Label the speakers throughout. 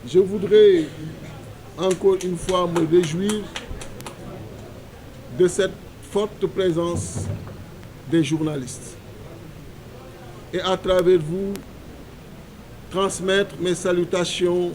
Speaker 1: Je voudrais encore une fois me réjouir de cette forte présence des journalistes et à travers vous transmettre mes salutations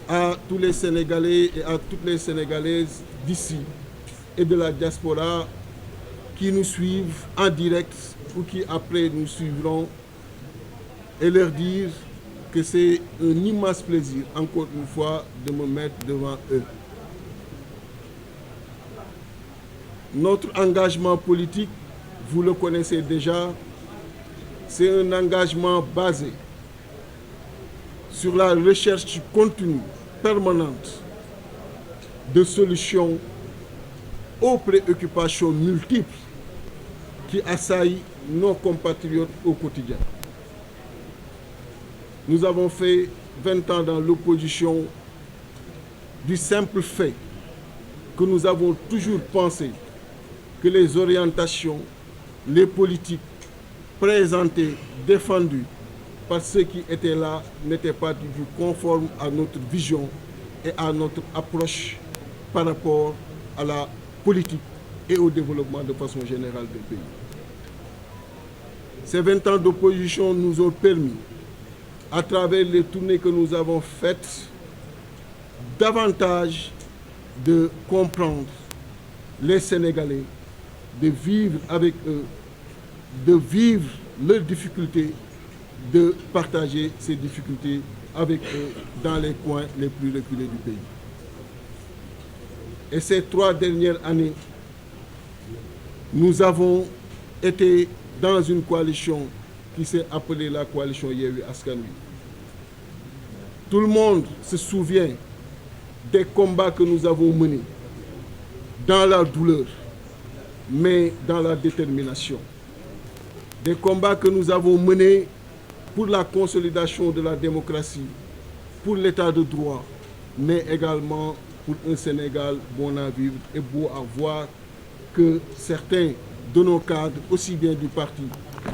Speaker 1: à tous les Sénégalais et à toutes les Sénégalaises d'ici et de la diaspora qui nous suivent en direct ou qui après nous suivront, et leur dire que c'est un immense plaisir, encore une fois, de me mettre devant eux. Notre engagement politique, vous le connaissez déjà, c'est un engagement basé sur la recherche continue, permanente, de solutions aux préoccupations multiples qui assaillent nos compatriotes au quotidien. Nous avons fait 20 ans dans l'opposition du simple fait que nous avons toujours pensé que les orientations, les politiques présentées, défendues par ceux qui étaient là n'étaient pas du tout conformes à notre vision et à notre approche par rapport à la politique et au développement de façon générale du pays. Ces 20 ans d'opposition nous ont permis, à travers les tournées que nous avons faites, davantage de comprendre les Sénégalais, de vivre avec eux, de vivre leurs difficultés, de partager ces difficultés avec eux dans les coins les plus reculés du pays. Et ces 3 dernières années, nous avons été dans une coalition qui s'est appelée la coalition Yewwi Askan Wi. Tout le monde se souvient des combats que nous avons menés dans la douleur, mais dans la détermination. Des combats que nous avons menés pour la consolidation de la démocratie, pour l'état de droit, mais également pour un Sénégal bon à vivre et beau à voir, que certains de nos cadres, aussi bien du parti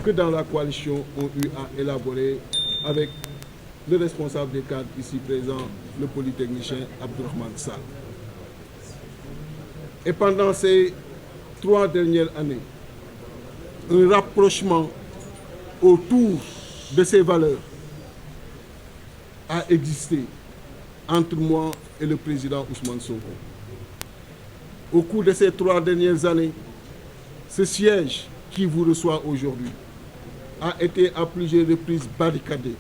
Speaker 1: que dans la coalition, ont eu à élaborer avec le responsable des cadres ici présent, le polytechnicien Abdourahmane Sall. Et pendant ces 3 dernières années, un rapprochement autour de ces valeurs a existé entre moi et le président Ousmane Sonko. Au cours de ces 3 dernières années, ce siège qui vous reçoit aujourd'hui a été à plusieurs reprises barricadé.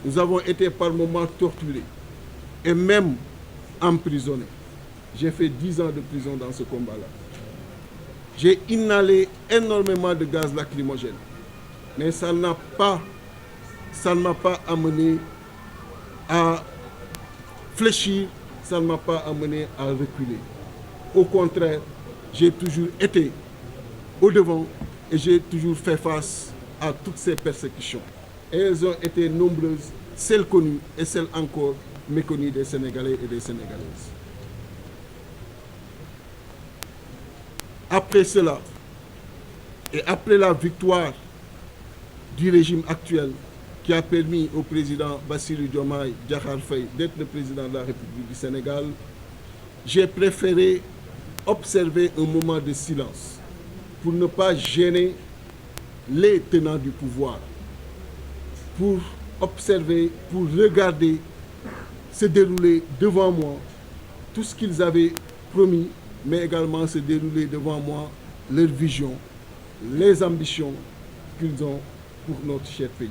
Speaker 1: Nous avons été par moments torturés et même emprisonnés. J'ai fait 10 ans de prison dans ce combat-là. J'ai inhalé énormément de gaz lacrymogène, mais ça ne m'a pas amené à fléchir, ça ne m'a pas amené à reculer. Au contraire, j'ai toujours été au devant et j'ai toujours fait face à toutes ces persécutions. Et elles ont été nombreuses, celles connues et celles encore méconnues des Sénégalais et des Sénégalaises. Après cela, et après la victoire du régime actuel qui a permis au président Bassirou Diomaye Diakhar Faye d'être le président de la République du Sénégal, j'ai préféré observer un moment de silence pour ne pas gêner les tenants du pouvoir, pour observer, pour regarder se dérouler devant moi tout ce qu'ils avaient promis, mais également se dérouler devant moi leur vision, les ambitions qu'ils ont pour notre cher pays.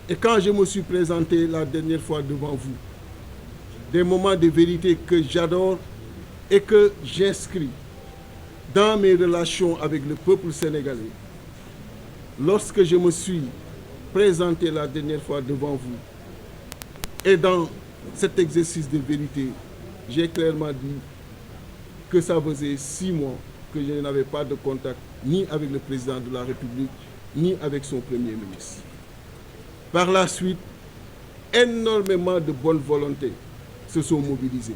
Speaker 1: Et quand je me suis présenté la dernière fois devant vous, des moments de vérité que j'adore et que j'inscris dans mes relations avec le peuple sénégalais, lorsque je me suis présenté la dernière fois devant vous, et dans cet exercice de vérité, j'ai clairement dit que ça faisait 6 mois que je n'avais pas de contact ni avec le président de la République, ni avec son Premier ministre. Par la suite, énormément de bonne volonté se sont mobilisées.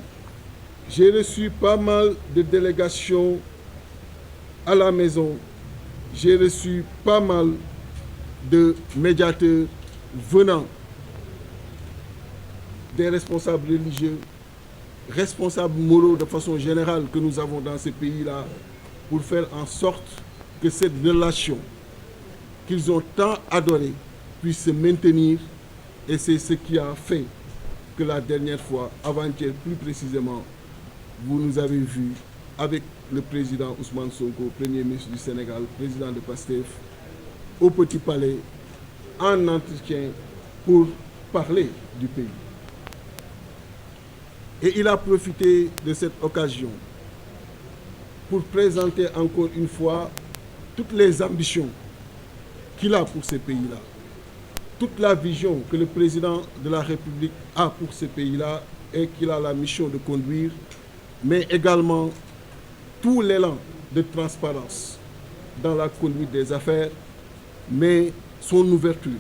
Speaker 1: J'ai reçu pas mal de délégations à la maison. J'ai reçu pas mal de médiateurs venant des responsables religieux, responsables moraux de façon générale que nous avons dans ce pays-là, pour faire en sorte que cette relation qu'ils ont tant adorée puisse se maintenir. Et c'est ce qui a fait que la dernière fois, avant-hier plus précisément, vous nous avez vus avec le président Ousmane Sonko, Premier ministre du Sénégal, président de PASTEF, au Petit Palais, en entretien pour parler du pays. Et il a profité de cette occasion pour présenter encore une fois toutes les ambitions qu'il a pour ce pays-là, toute la vision que le président de la République a pour ce pays-là et qu'il a la mission de conduire, mais également tout l'élan de transparence dans la conduite des affaires, mais son ouverture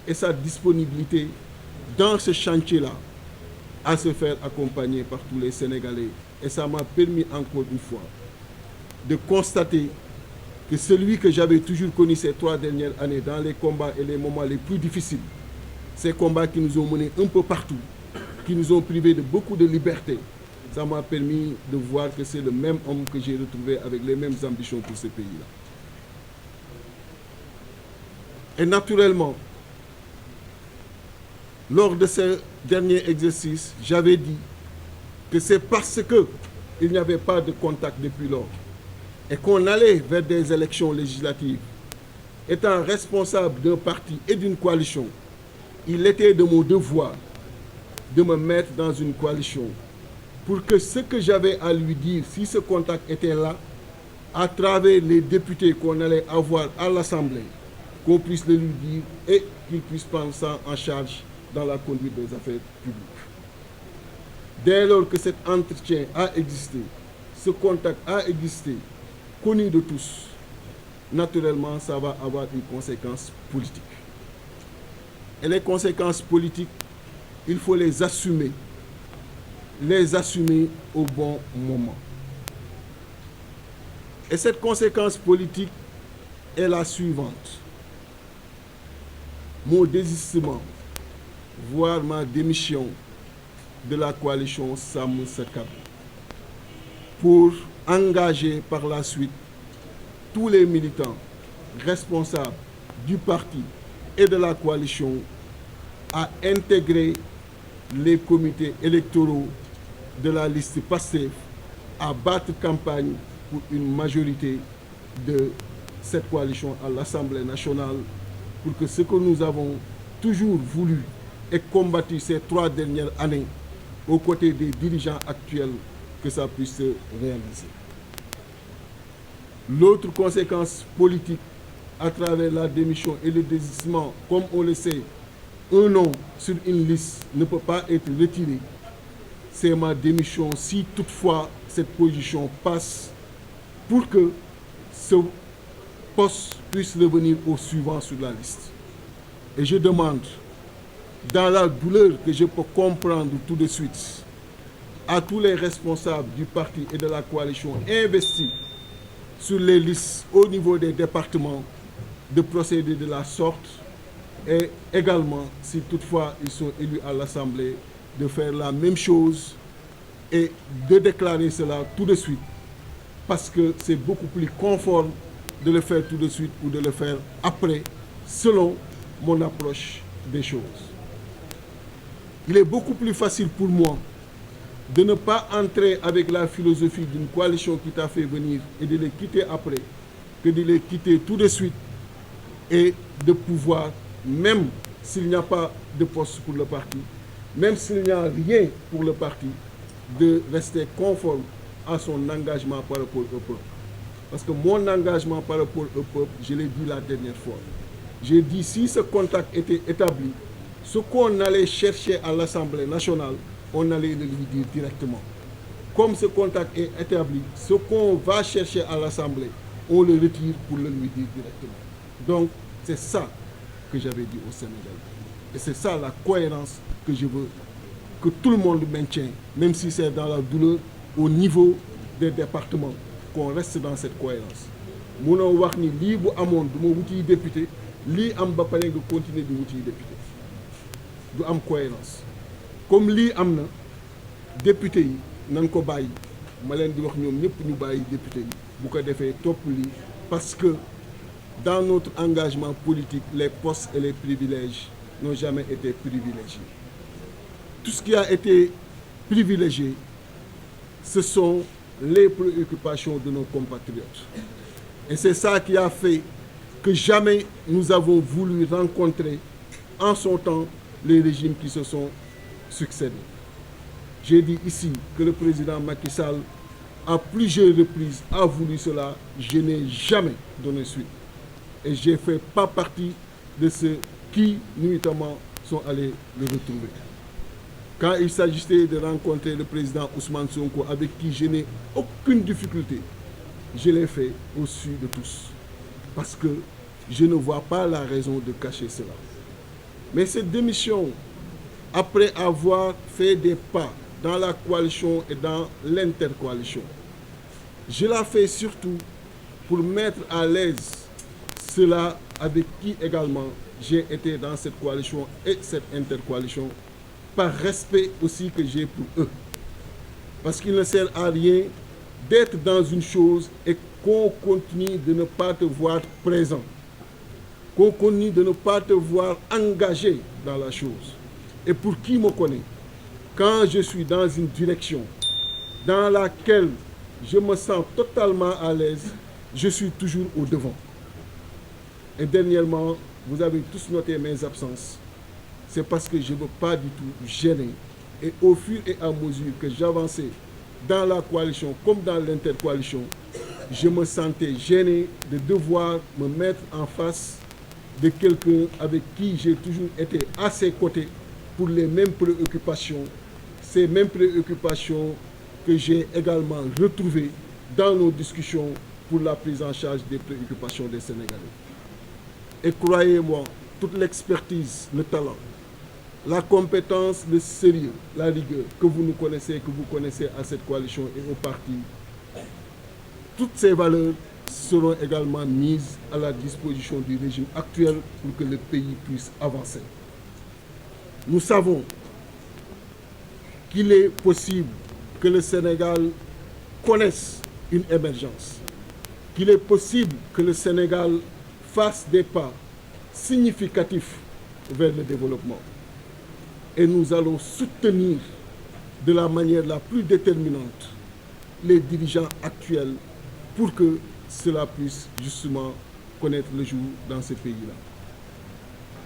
Speaker 1: et sa disponibilité dans ce chantier-là à se faire accompagner par tous les Sénégalais. Et ça m'a permis encore une fois de constater que celui que j'avais toujours connu ces 3 dernières années dans les combats et les moments les plus difficiles, ces combats qui nous ont menés un peu partout, qui nous ont privés de beaucoup de liberté, ça m'a permis de voir que c'est le même homme que j'ai retrouvé avec les mêmes ambitions pour ce pays-là. Et naturellement, lors de ce dernier exercice, j'avais dit que c'est parce qu'il n'y avait pas de contact depuis lors et qu'on allait vers des élections législatives, étant responsable d'un parti et d'une coalition, il était de mon devoir de me mettre dans une coalition pour que ce que j'avais à lui dire, si ce contact était là, à travers les députés qu'on allait avoir à l'Assemblée, qu'on puisse le lui dire et qu'il puisse prendre ça en charge dans la conduite des affaires publiques. Dès lors que cet entretien a existé, ce contact a existé, connu de tous, naturellement, ça va avoir une conséquence politique. Et les conséquences politiques, il faut les assumer au bon moment. Et cette conséquence politique est la suivante. Mon désistement, voire ma démission de la coalition Sàmm Sa Kàddu, pour engager par la suite tous les militants responsables du parti et de la coalition à intégrer les comités électoraux de la liste PASTEF, à battre campagne pour une majorité de cette coalition à l'Assemblée nationale, pour que ce que nous avons toujours voulu et combattu ces 3 dernières années aux côtés des dirigeants actuels, que ça puisse se réaliser. L'autre conséquence politique à travers la démission et le désistement, comme on le sait, un nom sur une liste ne peut pas être retiré. C'est ma démission si toutefois cette position passe, pour que ce poste puisse revenir au suivant sur la liste. Et je demande, dans la douleur que je peux comprendre tout de suite, à tous les responsables du parti et de la coalition investis sur les listes au niveau des départements, de procéder de la sorte, et également, si toutefois ils sont élus à l'Assemblée, de faire la même chose et de déclarer cela tout de suite, parce que c'est beaucoup plus conforme de le faire tout de suite ou de le faire après, selon mon approche des choses. Il est beaucoup plus facile pour moi de ne pas entrer avec la philosophie d'une coalition qui t'a fait venir et de les quitter après, que de les quitter tout de suite et de pouvoir, même s'il n'y a pas de poste pour le parti, même s'il n'y a rien pour le parti, de rester conforme à son engagement par rapport au peuple. Parce que mon engagement par rapport au peuple, je l'ai dit la dernière fois. J'ai dit, si ce contact était établi, ce qu'on allait chercher à l'Assemblée nationale, on allait le lui dire directement. Comme ce contact est établi, ce qu'on va chercher à l'Assemblée, on le retire pour le lui dire directement. Donc, c'est ça que j'avais dit au Sénégal. Et c'est ça la cohérence que je veux que tout le monde maintienne, même si c'est dans la douleur, au niveau des départements, qu'on reste dans cette cohérence. Munoo wax ni lii bu amoon du ma wuti député, lii am ba pare nga continuer di wuti député. Du am cohérence. comme lii am na député yi nan ko bàyyi ma leen di wax ñoom ñëpp ñu bàyyi député yi bu ko defee topp lii parce que dans notre engagement politique les postes et les privilèges n'ont jamais été privilégiés. Tout ce qui a été privilégié, ce sont les préoccupations de nos compatriotes. Et c'est ça qui a fait que jamais nous avons voulu rencontrer en son temps les régimes qui se sont succédés. J'ai dit ici que le président Macky Sall, à plusieurs reprises, a voulu cela. Je n'ai jamais donné suite. Et je ne fais pas partie de ceux qui, nuitamment, sont allés le retrouver. Quand il s'agissait de rencontrer le président Ousmane Sonko, avec qui je n'ai aucune difficulté, je l'ai fait au su de tous. Parce que je ne vois pas la raison de cacher cela. Mais cette démission, après avoir fait des pas dans la coalition et dans l'intercoalition, je la fais surtout pour mettre à l'aise ceux-là avec qui également j'ai été dans cette coalition et cette intercoalition, par respect aussi que j'ai pour eux. Parce qu'il ne sert à rien d'être dans une chose et qu'on continue de ne pas te voir présent, qu'on continue de ne pas te voir engagé dans la chose. Et pour qui me connaît, quand je suis dans une direction dans laquelle je me sens totalement à l'aise, je suis toujours au devant. Et dernièrement, vous avez tous noté mes absences. C'est parce que je ne veux pas du tout gêner. Et au fur et à mesure que j'avançais dans la coalition comme dans l'intercoalition, je me sentais gêné de devoir me mettre en face de quelqu'un avec qui j'ai toujours été à ses côtés pour les mêmes préoccupations, ces mêmes préoccupations que j'ai également retrouvées dans nos discussions pour la prise en charge des préoccupations des Sénégalais. Et croyez-moi, toute l'expertise, le talent, la compétence, le sérieux, la rigueur que vous nous connaissez, que vous connaissez à cette coalition et au parti, toutes ces valeurs seront également mises à la disposition du régime actuel pour que le pays puisse avancer. Nous savons qu'il est possible que le Sénégal connaisse une émergence, qu'il est possible que le Sénégal fasse des pas significatifs vers le développement. Et nous allons soutenir de la manière la plus déterminante les dirigeants actuels pour que cela puisse justement connaître le jour dans ces pays-là.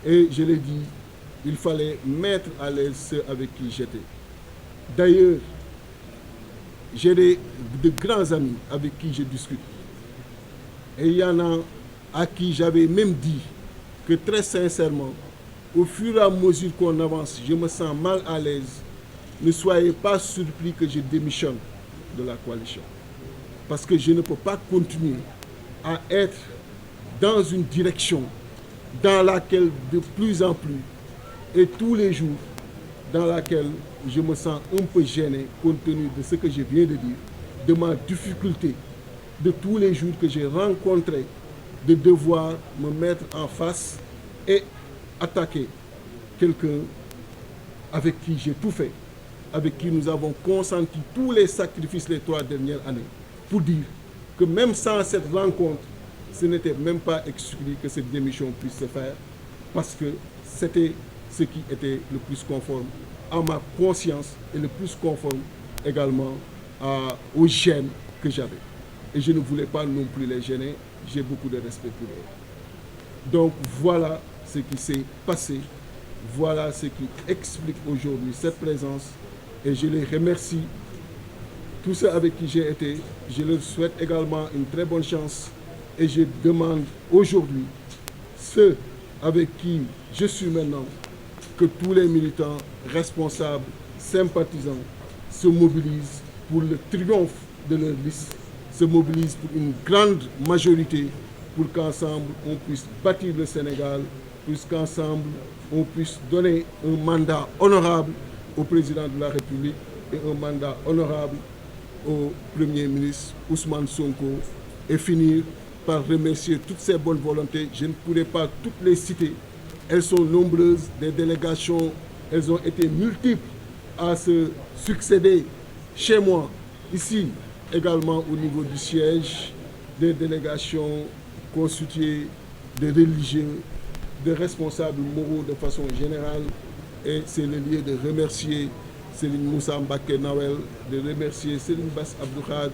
Speaker 1: Et je l'ai dit, il fallait mettre à l'aise ceux avec qui j'étais. D'ailleurs, j'ai de grands amis avec qui je discute. Et il y en a à qui j'avais même dit que très sincèrement, au fur et à mesure qu'on avance, je me sens mal à l'aise. Ne soyez pas surpris que je démissionne de la coalition. Parce que je ne peux pas continuer à être dans une direction dans laquelle de plus en plus et tous les jours dans laquelle je me sens un peu gêné compte tenu de ce que je viens de dire, de ma difficulté de tous les jours que j'ai rencontré de devoir me mettre en face et attaquer quelqu'un avec qui j'ai tout fait, avec qui nous avons consenti tous les sacrifices les 3 dernières années, pour dire que même sans cette rencontre, ce n'était même pas exclu que cette démission puisse se faire, parce que c'était ce qui était le plus conforme à ma conscience et le plus conforme également aux gènes que j'avais. Et je ne voulais pas non plus les gêner, j'ai beaucoup de respect pour eux. Donc voilà ce qui s'est passé, voilà ce qui explique aujourd'hui cette présence, et je les remercie, tous ceux avec qui j'ai été, je leur souhaite également une très bonne chance, et je demande aujourd'hui, ceux avec qui je suis maintenant, que tous les militants, responsables, sympathisants se mobilisent pour le triomphe de leur liste, se mobilisent pour une grande majorité, pour qu'ensemble on puisse bâtir le Sénégal, puisqu'ensemble on puisse donner un mandat honorable au président de la République et un mandat honorable au Premier ministre Ousmane Sonko, et finir par remercier toutes ces bonnes volontés. Je ne pourrai pas toutes les citer, elles sont nombreuses, des délégations, elles ont été multiples à se succéder chez moi, ici également au niveau du siège, des délégations constituées de religieux, de responsables moraux de façon générale. Et c'est le lieu de remercier Céline Moussa Mbaké Nawel, de remercier Céline Bass Abdoukhad,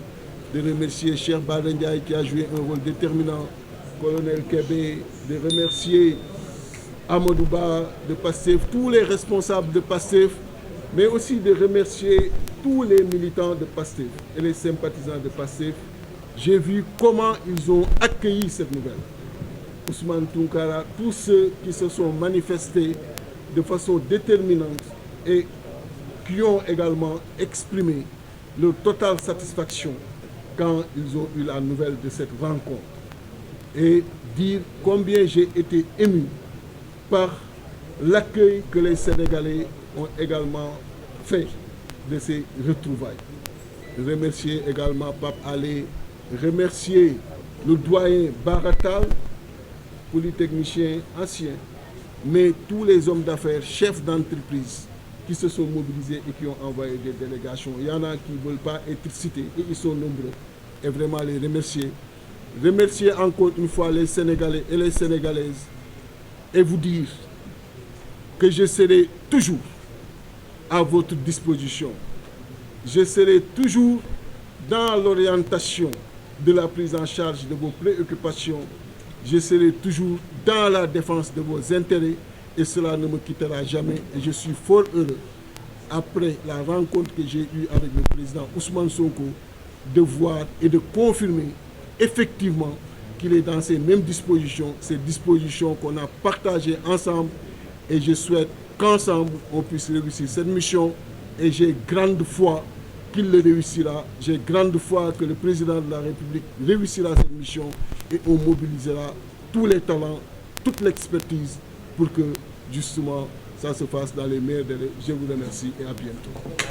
Speaker 1: de remercier Cheikh Bara Ndiaye qui a joué un rôle déterminant, Colonel Kébé, de remercier Amadou Ba de PASTEF, tous les responsables de PASTEF, mais aussi de remercier tous les militants de PASTEF et les sympathisants de PASTEF. J'ai vu comment ils ont accueilli cette nouvelle. Ousmane Tounkara, tous ceux qui se sont manifestés de façon déterminante et qui ont également exprimé leur totale satisfaction quand ils ont eu la nouvelle de cette rencontre. Et dire combien j'ai été ému par l'accueil que les Sénégalais ont également fait de ces retrouvailles. Remercier également Pape Alé, remercier le doyen Baratal, polytechnicien ancien, mais tous les hommes d'affaires, chefs d'entreprise qui se sont mobilisés et qui ont envoyé des délégations. Il y en a qui ne veulent pas être cités et ils sont nombreux. Et vraiment les remercier. Remercier encore une fois les Sénégalais et les Sénégalaises et vous dire que je serai toujours à votre disposition. Je serai toujours dans l'orientation de la prise en charge de vos préoccupations. Je serai toujours dans la défense de vos intérêts et cela ne me quittera jamais. Et je suis fort heureux, après la rencontre que j'ai eue avec le président Ousmane Sonko, de voir et de confirmer effectivement qu'il est dans ces mêmes dispositions, ces dispositions qu'on a partagées ensemble. Et je souhaite qu'ensemble, on puisse réussir cette mission. Et j'ai grande foi qu'il le réussira. J'ai grande foi que le président de la République réussira cette mission et on mobilisera tous les talents, toute l'expertise pour que justement ça se fasse dans les meilleurs délais. Je vous remercie et à bientôt.